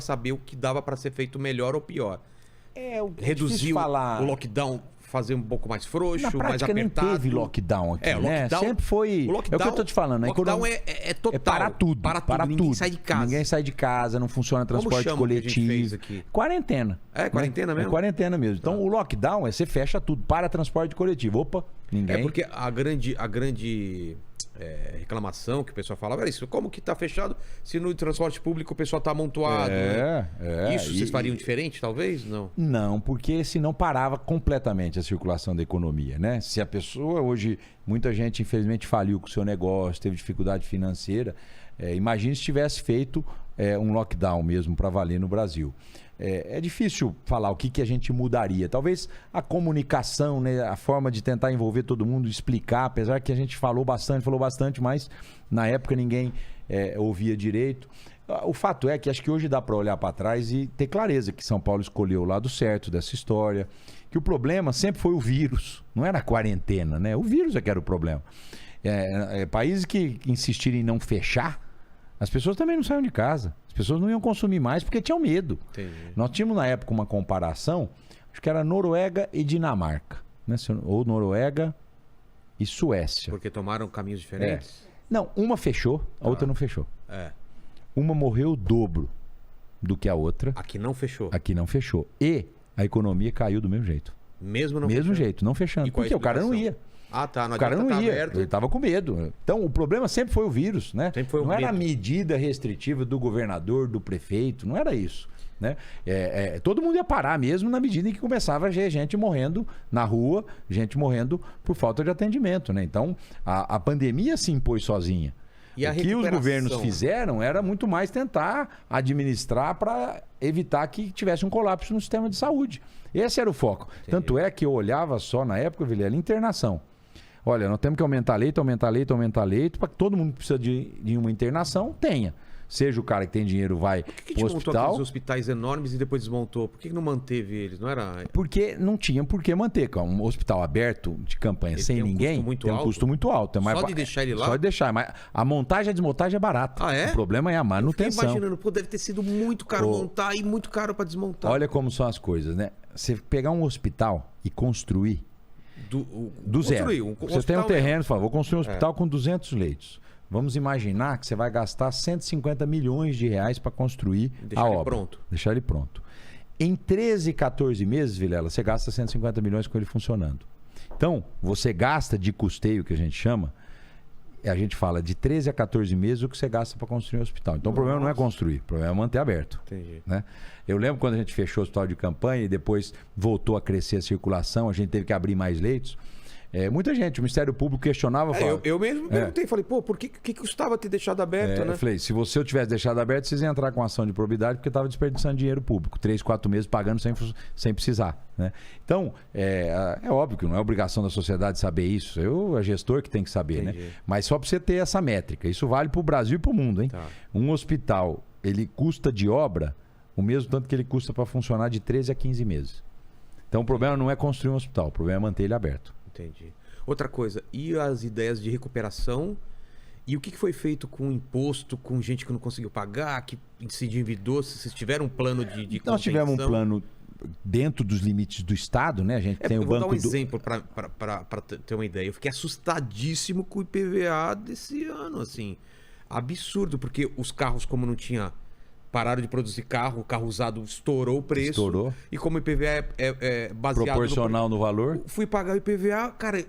saber o que dava para ser feito melhor ou pior. Reduzir o lockdown, fazer um pouco mais frouxo, na prática, mais apertado. nem teve lockdown aqui, o lockdown, Sempre foi... O lockdown, é o que eu tô te falando. O lockdown é total. É para tudo. Ninguém sai de casa. Ninguém sai de casa, não funciona transporte Como coletivo. que a gente fez aqui? Quarentena. É, quarentena mesmo? É quarentena mesmo. Então, o lockdown você fecha tudo para transporte coletivo. Opa, ninguém... É porque a grande reclamação que o pessoal falava era isso. Como que tá fechado se no transporte público o pessoal tá amontoado? Isso vocês fariam diferente, talvez? Não. Não, porque senão parava completamente a circulação da economia, né? Se a pessoa hoje, muita gente infelizmente faliu com o seu negócio, teve dificuldade financeira, imagine se tivesse feito um lockdown mesmo para valer no Brasil. É difícil falar o que a gente mudaria. Talvez a comunicação, né, a forma de tentar envolver todo mundo, explicar, apesar que a gente falou bastante, mas na época ninguém ouvia direito. O fato é que acho que hoje dá para olhar para trás e ter clareza que São Paulo escolheu o lado certo dessa história, que o problema sempre foi o vírus, não era a quarentena, né? O vírus é que era o problema. Países que insistirem em não fechar, as pessoas também não saíam de casa. As pessoas não iam consumir mais porque tinham medo. Entendi. Nós tínhamos na época uma comparação, acho que era Noruega e Dinamarca, né? Ou Noruega e Suécia. Porque tomaram caminhos diferentes? Não, uma fechou, a outra não fechou. Uma morreu o dobro do que a outra. Aqui não fechou. Aqui não fechou. E a economia caiu do mesmo jeito. Mesmo não Mesmo fechando? jeito, não fechando. Porque o cara não ia. Ah, tá. O cara não ia. Ele estava com medo. Então, o problema sempre foi o vírus, né? Sempre foi o não era a medo. medida restritiva do governador, do prefeito, não era isso, né? Todo mundo ia parar mesmo na medida em que começava a ver gente morrendo na rua, gente morrendo por falta de atendimento, né? Então, a pandemia se impôs sozinha. E o que os governos fizeram era muito mais tentar administrar para evitar que tivesse um colapso no sistema de saúde. Esse era o foco. Entendi. Tanto é que eu olhava só na época, Vilela, internação. Olha, nós temos que aumentar leito para que todo mundo que precisa de uma internação tenha. Seja o cara que tem dinheiro vai Por que pro montou hospital. aqueles hospitais enormes e depois desmontou? Por que não manteve eles? Não era... Porque não tinha por que manter. Um hospital aberto de campanha Ele sem tem um ninguém custo muito tem um alto? custo muito alto. Só de deixar ele lá? Só de deixar. Mas a montagem e a desmontagem é barata. Ah, é? O problema é a Eu fiquei manutenção. imaginando, pô, deve ter sido muito caro montar e muito caro para desmontar. Olha como são as coisas, né? Você pegar um hospital e construir do zero. Você tem um terreno e fala, vou construir um hospital com 200 leitos. Vamos imaginar que você vai gastar 150 milhões de reais para construir a obra. Deixar ele pronto. Em 13, 14 meses, Vilela, você gasta 150 milhões com ele funcionando. Então, você gasta de custeio, que a gente chama, a gente fala de 13 a 14 meses o que você gasta para construir um hospital. Então, o problema não é construir, o problema é manter aberto. Entendi. Né? Eu lembro quando a gente fechou o hospital de campanha e depois voltou a crescer a circulação, a gente teve que abrir mais leitos. Muita gente, o Ministério Público questionava. Eu mesmo perguntei, falei, pô, por que custava ter deixado aberto, né? Eu falei, se eu tivesse deixado aberto, vocês iam entrar com ação de probidade porque estava desperdiçando dinheiro público. 3, 4 meses pagando sem precisar. Né? Então, é óbvio que não é obrigação da sociedade saber isso. É gestor que tem que saber, né? Mas só para você ter essa métrica. Isso vale para o Brasil e para o mundo, hein? Tá. Um hospital, ele custa de obra o mesmo tanto que ele custa para funcionar de 13 a 15 meses. Então, o problema não é construir um hospital, o problema é manter ele aberto. Entendi. Outra coisa, e as ideias de recuperação? E o que foi feito com o imposto, com gente que não conseguiu pagar, que se endividou? Se vocês tiveram um plano de Nós tivemos um plano dentro dos limites do Estado, né? A gente tem o banco. Vou dar um do... exemplo para ter uma ideia. Eu fiquei assustadíssimo com o IPVA desse ano, assim. Absurdo, porque os carros, como não tinha... Pararam de produzir carro, o carro usado estourou o preço. Estourou. E como o IPVA é baseado... Proporcional no valor. Fui pagar o IPVA, cara,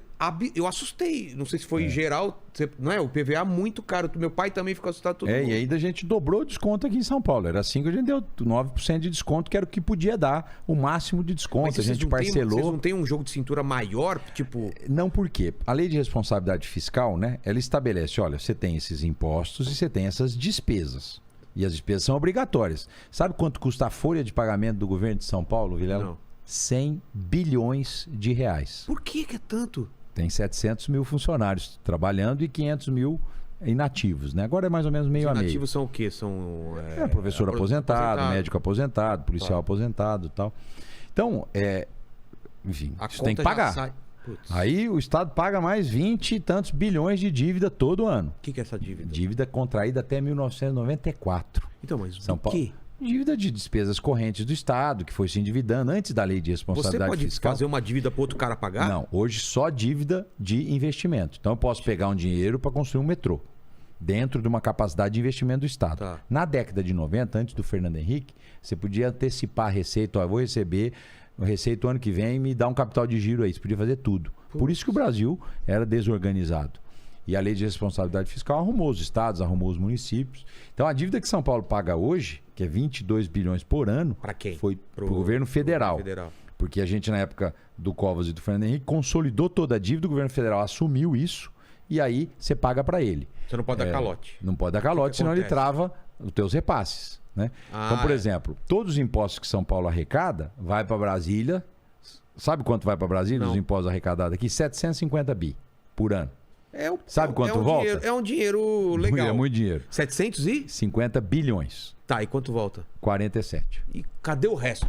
eu assustei. Não sei se foi em geral, não é? O IPVA muito caro. Meu pai também ficou assustado. Todo mundo. E ainda a gente dobrou o desconto aqui em São Paulo. Era assim que a gente deu 9% de desconto, que era o que podia dar o máximo de desconto. Mas a gente parcelou. Vocês não tem um jogo de cintura maior? Tipo... Não, por quê? A lei de responsabilidade fiscal, né? Ela estabelece, olha, você tem esses impostos e você tem essas despesas. E as despesas são obrigatórias. Sabe quanto custa a folha de pagamento do governo de São Paulo, Vilela? Não. 100 bilhões de reais. Por que é tanto? Tem 700 mil funcionários trabalhando e 500 mil inativos, né? Agora é mais ou menos meio a meio. Inativos são o quê? São... professor aposentado, médico aposentado, policial aposentado e tal. Então, enfim, isso tem que pagar. Aí o Estado paga mais 20 e tantos bilhões de dívida todo ano. O que é essa dívida? Dívida contraída até 1994. Então, mas São do quê? Dívida de despesas correntes do Estado, que foi se endividando antes da lei de responsabilidade Você pode fiscal. fazer uma dívida para outro cara pagar? Não, hoje só dívida de investimento. Então eu posso pegar um dinheiro para construir um metrô, dentro de uma capacidade de investimento do Estado. Tá. Na década de 90, antes do Fernando Henrique, você podia antecipar a receita. Ó, eu vou receber a receita o ano que vem e me dá um capital de giro aí. Você podia fazer tudo. Por isso que o Brasil era desorganizado. E a lei de responsabilidade fiscal arrumou os estados, arrumou os municípios. Então a dívida que São Paulo paga hoje, que é 22 bilhões por ano, Para quem? foi para o governo federal. Federal. Porque a gente, na época do Covas e do Fernando Henrique, consolidou toda a dívida, o governo federal assumiu isso e aí você paga para ele. Você não pode dar calote. Não pode dar calote, que senão ele acontece? trava os teus repasses. Né? Então, por exemplo, todos os impostos que São Paulo arrecada, vai para Brasília. Sabe quanto vai para Brasília, Não. os impostos arrecadados aqui? 750 bi por ano. Sabe quanto um volta? Dinheiro, é um dinheiro legal. É muito dinheiro. 700 e? 50 bilhões. Tá, e quanto volta? 47. E cadê o resto?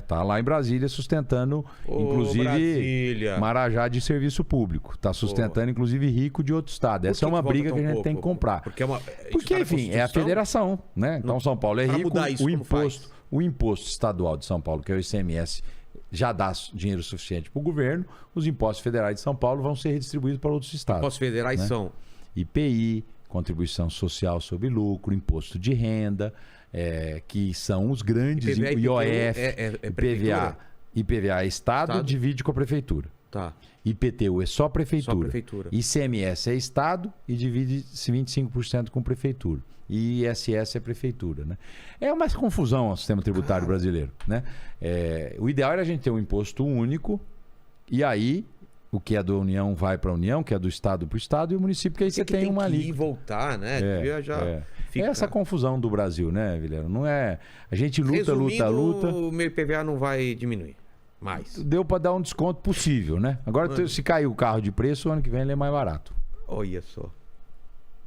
Tá lá em Brasília sustentando, inclusive, Brasília. Marajá de serviço público. Tá sustentando, inclusive, rico de outro estado. Essa é uma volta briga que tão a gente pouco? tem que comprar. Porque, Porque, enfim, é a federação, né? Então, São Paulo é Pra rico, mudar isso, como faz? o imposto estadual de São Paulo, que é o ICMS, já dá dinheiro suficiente para o governo. Os impostos federais de São Paulo vão ser redistribuídos para outros estados. Impostos federais são IPI, contribuição social sobre lucro, imposto de renda, que são os grandes, IPVA, IOF, prefeitura? IPVA é Estado, divide com a prefeitura. Tá. IPTU é só prefeitura. Só prefeitura. ICMS é Estado e divide-se 25% com prefeitura. E ISS é prefeitura. Né? É uma confusão o sistema tributário brasileiro. Né? O ideal era a gente ter um imposto único e aí o que é da União vai para a União, o que é do Estado para o Estado, e o município, que aí você tem uma ali. ali. E voltar, né? Fica... É essa confusão do Brasil, né, Vilela? Não é. A gente luta, Resumindo, luta. O meu IPVA não vai diminuir mais. Deu para dar um desconto possível, né? Agora, se cair o carro de preço, o ano que vem ele é mais barato. Olha só.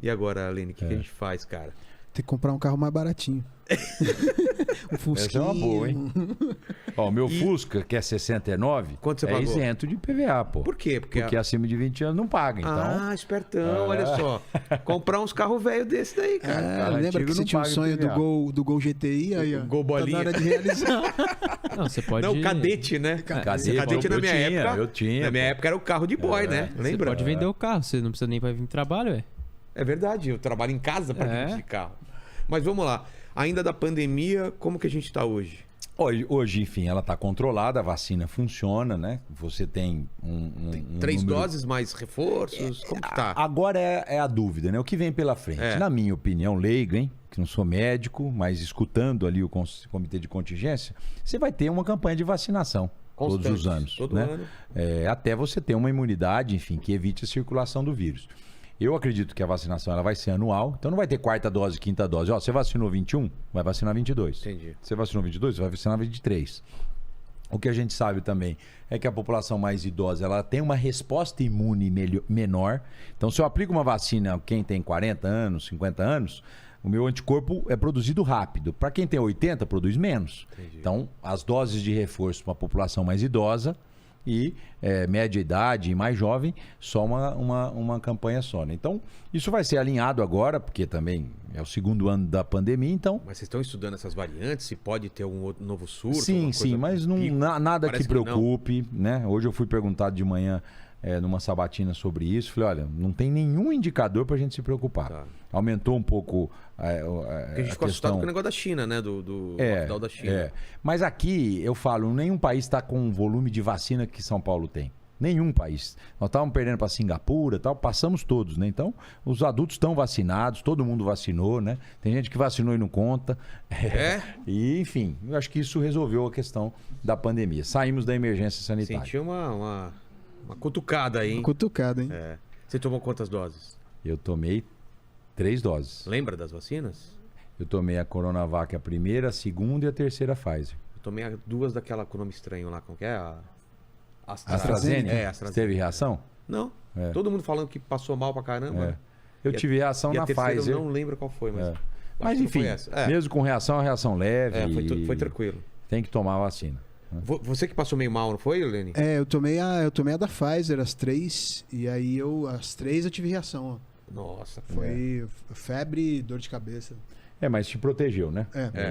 E agora, Aline, o que a gente faz, cara? Tem que comprar um carro mais baratinho. Um Fusquinha. Essa é uma boa, hein? Ó, o meu Fusca, que é 69, Quanto você pagou? isento de IPVA, pô. Por quê? Porque acima de 20 anos não paga, então. Ah, espertão, olha só. Comprar uns carros velhos desse daí, cara. Lembra antigo que você não tinha o paga sonho IPVA. do Gol GTI? Aí, ó. Gol bolinha. Tá na hora de realizar. Não, você pode... Não, cadete, né? Cadete na minha época. Eu tinha. Na minha época era o carro de boy, né? Lembra? Você pode vender o carro, você não precisa nem vir trabalho, é. É verdade, eu trabalho em casa para dirigir carro. Mas vamos lá. Ainda da pandemia, como que a gente está hoje? Hoje, enfim, ela está controlada, a vacina funciona, né? Você tem Tem 3 número... doses mais reforços? Como que tá? Agora é a dúvida, né? O que vem pela frente? Na minha opinião, leigo, hein? Que não sou médico, mas escutando ali o comitê de contingência, você vai ter uma campanha de vacinação Constante, todos os anos. todo né? ano. Até você ter uma imunidade, enfim, que evite a circulação do vírus. Eu acredito que a vacinação ela vai ser anual, então não vai ter quarta dose, quinta dose. Ó, você vacinou 21, vai vacinar 22. Entendi. Você vacinou 22, vai vacinar 23. O que a gente sabe também é que a população mais idosa ela tem uma resposta imune menor. Então, se eu aplico uma vacina a quem tem 40 anos, 50 anos, o meu anticorpo é produzido rápido. Para quem tem 80, produz menos. Entendi. Então, as doses de reforço para a população mais idosa e média idade e mais jovem, só uma campanha só. Né? Então, isso vai ser alinhado agora, porque também é o segundo ano da pandemia, então... Mas vocês estão estudando essas variantes? Se pode ter um outro novo surto? Sim, mas não, nada que preocupe. Né? Hoje eu fui perguntado de manhã numa sabatina sobre isso. Falei, olha, não tem nenhum indicador para a gente se preocupar. Tá. Aumentou um pouco Porque a gente ficou assustado com o negócio da China, né? Do lockdown da China. Mas aqui, eu falo, nenhum país está com o volume de vacina que São Paulo tem. Nenhum país. Nós estávamos perdendo para Singapura, tal, passamos todos, né? Então, os adultos estão vacinados, todo mundo vacinou, né? Tem gente que vacinou e não conta. E, enfim, eu acho que isso resolveu a questão da pandemia. Saímos da emergência sanitária. Senti uma cutucada aí, hein? Uma cutucada, hein? Você tomou quantas doses? Eu tomei 3 doses. Lembra das vacinas? Eu tomei a Coronavac, a primeira, a segunda e a terceira Pfizer. Eu tomei 2 daquela com nome estranho lá, como que é? A AstraZeneca? AstraZeneca. Teve reação? Não. Todo mundo falando que passou mal pra caramba. Eu tive reação na Pfizer. Eu não lembro qual foi, mas... Mas enfim, mesmo com reação, a reação leve. Foi tranquilo. Tem que tomar a vacina. Você que passou meio mal, não foi, Lene? Eu tomei a da Pfizer, as 3, e aí as 3 eu tive reação, ó. Nossa, Foi febre e dor de cabeça. Mas te protegeu, né?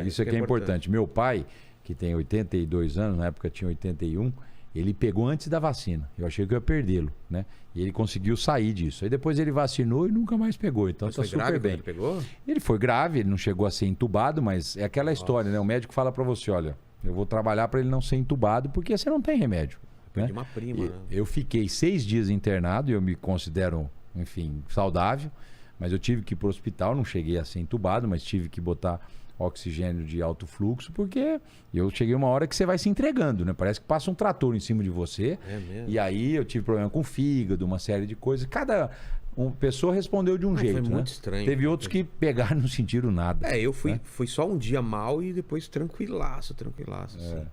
Isso é que é importante. Meu pai, que tem 82 anos, na época tinha 81, ele pegou antes da vacina. Eu achei que eu ia perdê-lo, né? E ele conseguiu sair disso. Aí depois ele vacinou e nunca mais pegou. Então Mas tá foi super grave bem. quando ele pegou? Ele foi grave, ele não chegou a ser entubado, mas é aquela história, né? O médico fala pra você, olha, eu vou trabalhar pra ele não ser entubado porque você não tem remédio. Né? De uma prima, né? Eu fiquei 6 dias internado e eu me considero, enfim, saudável, mas eu tive que ir pro hospital, não cheguei a ser entubado, mas tive que botar oxigênio de alto fluxo, porque eu cheguei uma hora que você vai se entregando, né? Parece que passa um trator em cima de você. É mesmo? E aí eu tive problema com o fígado, uma série de coisas. Cada pessoa respondeu de um jeito, foi né? muito estranho. Teve outros que pegaram e não sentiram nada. Eu fui só um dia mal e depois tranquilaço, assim.